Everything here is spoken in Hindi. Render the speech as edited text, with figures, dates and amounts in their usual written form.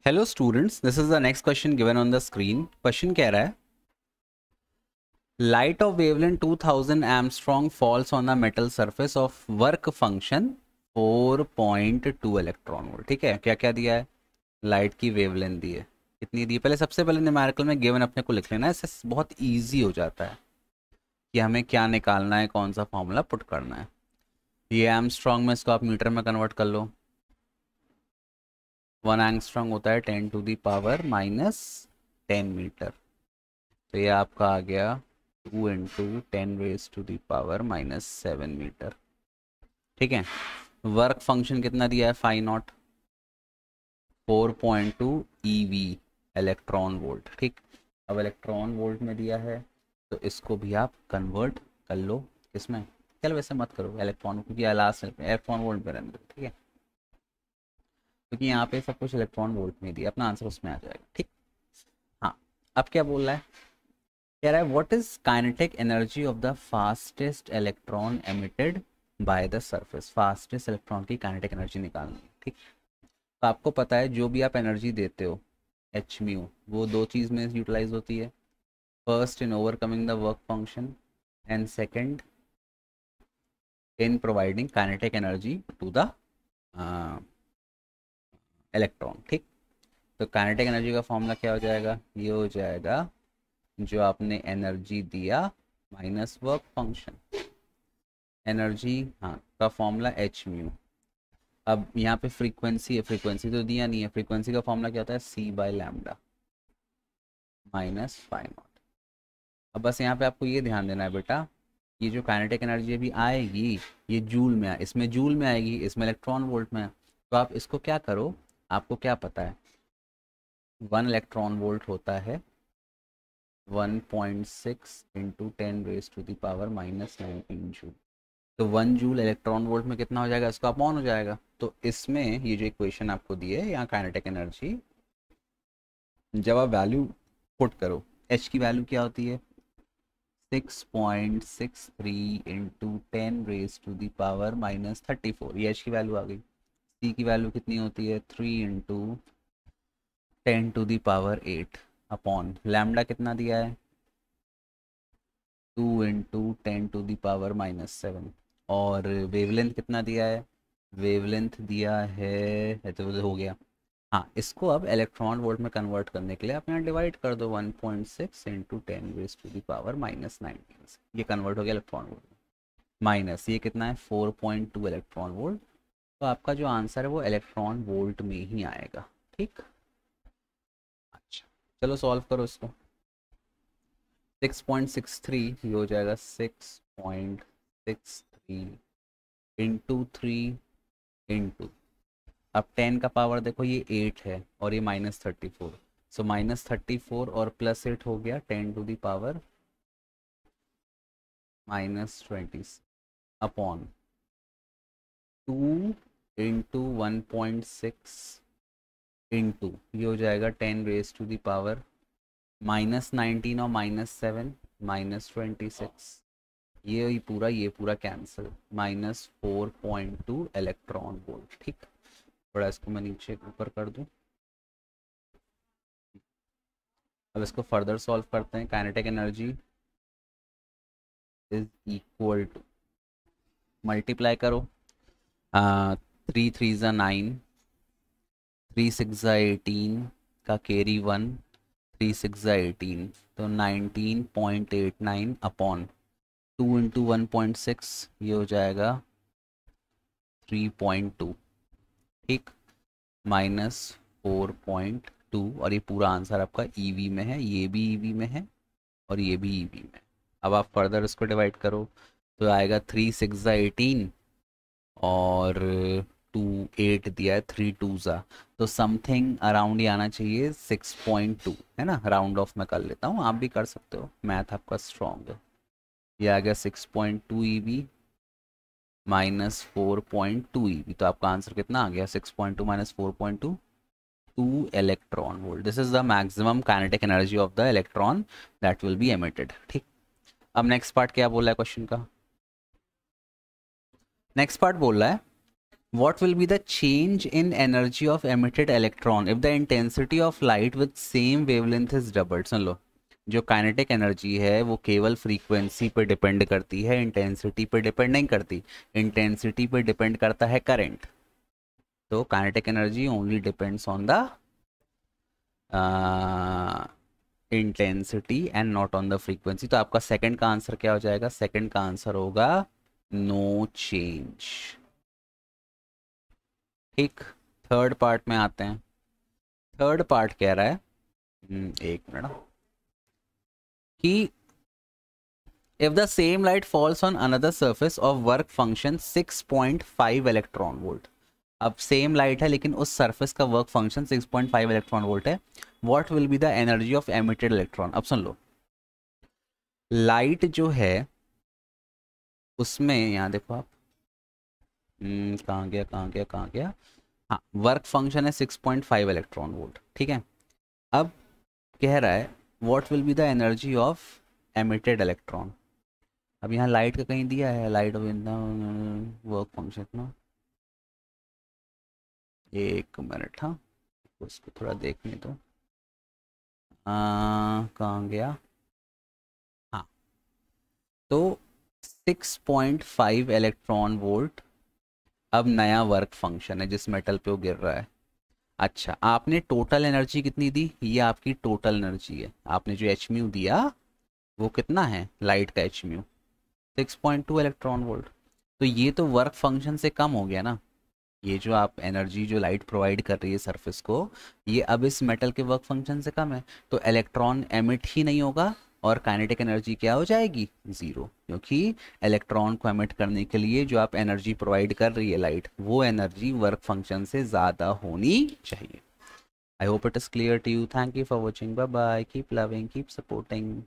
Hello students, this is the next question given on the screen. Question कह रहा है light of wavelength 2000 angstrom falls on the metal surface of work function 4.2 electron volt. ठीक है, क्या क्या दिया है? लाइट की वेवलेंथ दी है। कितनी दी है? पहले सबसे पहले न्यूमेरिकल में गिवन अपने को लिख लेना है, इससे बहुत ईजी हो जाता है कि हमें क्या निकालना है, कौन सा फॉर्मूला पुट करना है। ये एंगस्ट्रॉम में, इसको आप मीटर में कन्वर्ट कर लो। 1 एंगस्ट्रॉम होता है 10⁻⁻10 मीटर। तो ये आपका आ गया 2 × 10⁻⁻7 मीटर। ठीक है। वर्क फंक्शन कितना दिया है? Phi naught 4.2 EV electron volt. ठीक। अब इलेक्ट्रॉन वोल्ट में दिया है तो इसको भी आप कन्वर्ट कर लो। किसमें? चल वैसे मत करो इलेक्ट्रॉन, क्योंकि लास्ट इलेक्ट्रॉन वोल्ट में रहने दो। ठीक है, क्योंकि यहाँ पे सब कुछ इलेक्ट्रॉन वोल्ट में दिया, अपना आंसर उसमें आ जाएगा। ठीक। हाँ, अब क्या बोल रहा है? कह रहा है what is kinetic energy of the fastest electron emitted by the surface. Fastest electron की काइनेटिक एनर्जी निकालनी है। ठीक। तो आपको पता है जो भी आप एनर्जी देते हो एच म्यू, वो दो चीज़ में यूटिलाइज होती है। First in overcoming the work function and second in providing kinetic energy to the electron. ठीक। तो काइनेटिक एनर्जी का फॉर्मूला क्या हो जाएगा? ये हो जाएगा जो आपने एनर्जी दिया माइनस वर्क फंक्शन। एनर्जी, हाँ, का फॉर्मूला एच म्यू। अब यहाँ पे फ्रीक्वेंसी है, फ्रीक्वेंसी तो दिया नहीं है। फ्रीक्वेंसी का फॉर्मूला क्या होता है? C by lambda minus phi naught. अब बस यहाँ पे आपको ये ध्यान देना है बेटा, ये जो काइनेटिक एनर्जी अभी आएगी ये जूल में इसमें जूल में आएगी, इसमें इलेक्ट्रॉन वोल्ट में। तो आप इसको क्या करो, आपको क्या पता है 1 इलेक्ट्रॉन वोल्ट होता है 1.6 इंटू 10⁻⁻19 जूल। तो 1 जूल इलेक्ट्रॉन वोल्ट में कितना हो जाएगा? इसको अपॉन हो जाएगा। तो इसमें ये जो इक्वेशन आपको दी है यहाँ काइनेटिक एनर्जी, जब आप वैल्यू पुट करो, एच की वैल्यू क्या होती है? 6.63 इंटू 10⁻⁻34। ये एच की वैल्यू आ गई। सी की वैल्यू कितनी होती है? 3 इंटू 10⁸ अपॉन लैम्डा कितना दिया है? 2 इंटू 10⁻⁻7। और वेवलेंथ कितना दिया है? वेवलेंथ दिया है तो हो गया। हाँ, इसको अब इलेक्ट्रॉन वोल्ट में कन्वर्ट करने के लिए आप यहाँ डिवाइड कर दो 1.6 इंटू 10⁻⁻19 से। ये कन्वर्ट हो गया इलेक्ट्रॉन वोल्ट में। माइनस ये कितना है? 4.2 इलेक्ट्रॉन वोल्ट। तो आपका जो आंसर है वो इलेक्ट्रॉन वोल्ट में ही आएगा। ठीक। अच्छा, चलो सॉल्व करो इसको। 6.63 ये हो जाएगा 6.63 इंटू 3 इंटू, अब 10 का पावर देखो ये 8 है और ये -34। सो -34 और +8 हो गया 10⁻⁻20 अपॉन 2 इंटू 1.6 इंटू, ये हो जाएगा 10⁻⁻19 और -7 -26। ये पूरा कैंसिल, -4.2 इलेक्ट्रॉन वोल्ट। ठीक। थोड़ा इसको मैं नीचे ऊपर कर दूं। अब इसको फर्दर सॉल्व करते हैं। Kinetic energy is equal to, multiply करो, 3 3 ज़ा 9, 3 6 ज़ा 18 का कैरी 1, 3 6 ज़ा 18, तो 19.89 अपॉन 2 इंटू 1.6, ये हो जाएगा 3.2। ठीक। -4.2 और ये पूरा आंसर आपका ईवी में है, ये भी ईवी में है और ये भी ईवी में। अब आप फर्दर इसको डिवाइड करो तो आएगा 3 6 ज़ा 18 और 2 8 दिया है, 3 2 ज़ा, तो समथिंग अराउंड ये आना चाहिए 6.2, है ना। राउंड ऑफ मैं कर लेता हूँ, आप भी कर सकते हो, मैथ आपका स्ट्रॉन्ग है। ये आ गया 6.2 ईवी -4.2 ईवी। तो आपका आंसर कितना आ गया? 6.2 -4.2, 2 electron volt. This is the maximum kinetic energy of the electron that will be emitted. ठीक। अब नेक्स्ट पार्ट क्या बोला है क्वेश्चन का? नेक्स्ट पार्ट बोल रहा है what will be the change in energy of emitted electron if the intensity of light with same wavelength is doubled? सुन लो, जो काइनेटिक एनर्जी है वो केवल फ्रीक्वेंसी पे डिपेंड करती है, इंटेंसिटी पे डिपेंड नहीं करती। इंटेंसिटी पे डिपेंड करता है करंट, तो kinetic energy only depends on the intensity and not on the frequency. तो आपका सेकंड का आंसर क्या हो जाएगा? सेकंड का आंसर होगा नो चेंज। ठीक, थर्ड पार्ट में आते हैं। थर्ड पार्ट कह रहा है, एक मिनट, कि if the same light falls on another surface of work function 6.5 electron volt. अब सेम लाइट है लेकिन उस सरफेस का वर्क फंक्शन 6.5 इलेक्ट्रॉन वोल्ट है। What will be the energy of emitted electron? अब सुन लो, लाइट जो है उसमें, यहाँ देखो आप, कहाँ गया कहाँ गया कहाँ गया, हाँ, वर्क फंक्शन है 6.5 इलेक्ट्रॉन वोल्ट, ठीक है। अब कह रहा है what will be the energy of emitted electron. अब यहाँ लाइट का कहीं दिया है, लाइट ऑफ वर्क फंक्शन ना, एक मिनट, हाँ उसको थोड़ा देखने दो, कहाँ गया, हाँ, तो 6.5 इलेक्ट्रॉन वोल्ट अब नया वर्क फंक्शन है जिस मेटल पे वो गिर रहा है। अच्छा, आपने टोटल एनर्जी कितनी दी? ये आपकी टोटल एनर्जी है। आपने जो एच म्यू दिया वो कितना है? लाइट का एच म्यू 6.2 इलेक्ट्रॉन वोल्ट। तो ये तो वर्क फंक्शन से कम हो गया ना। ये जो आप एनर्जी जो लाइट प्रोवाइड कर रही है सरफेस को, ये अब इस मेटल के वर्क फंक्शन से कम है, तो इलेक्ट्रॉन एमिट ही नहीं होगा और काइनेटिक एनर्जी क्या हो जाएगी? ज़ीरो, क्योंकि इलेक्ट्रॉन को एमिट करने के लिए जो आप एनर्जी प्रोवाइड कर रही है लाइट, वो एनर्जी वर्क फंक्शन से ज़्यादा होनी चाहिए। I hope it is clear to you. Thank you for watching, bye bye, keep loving, keep supporting.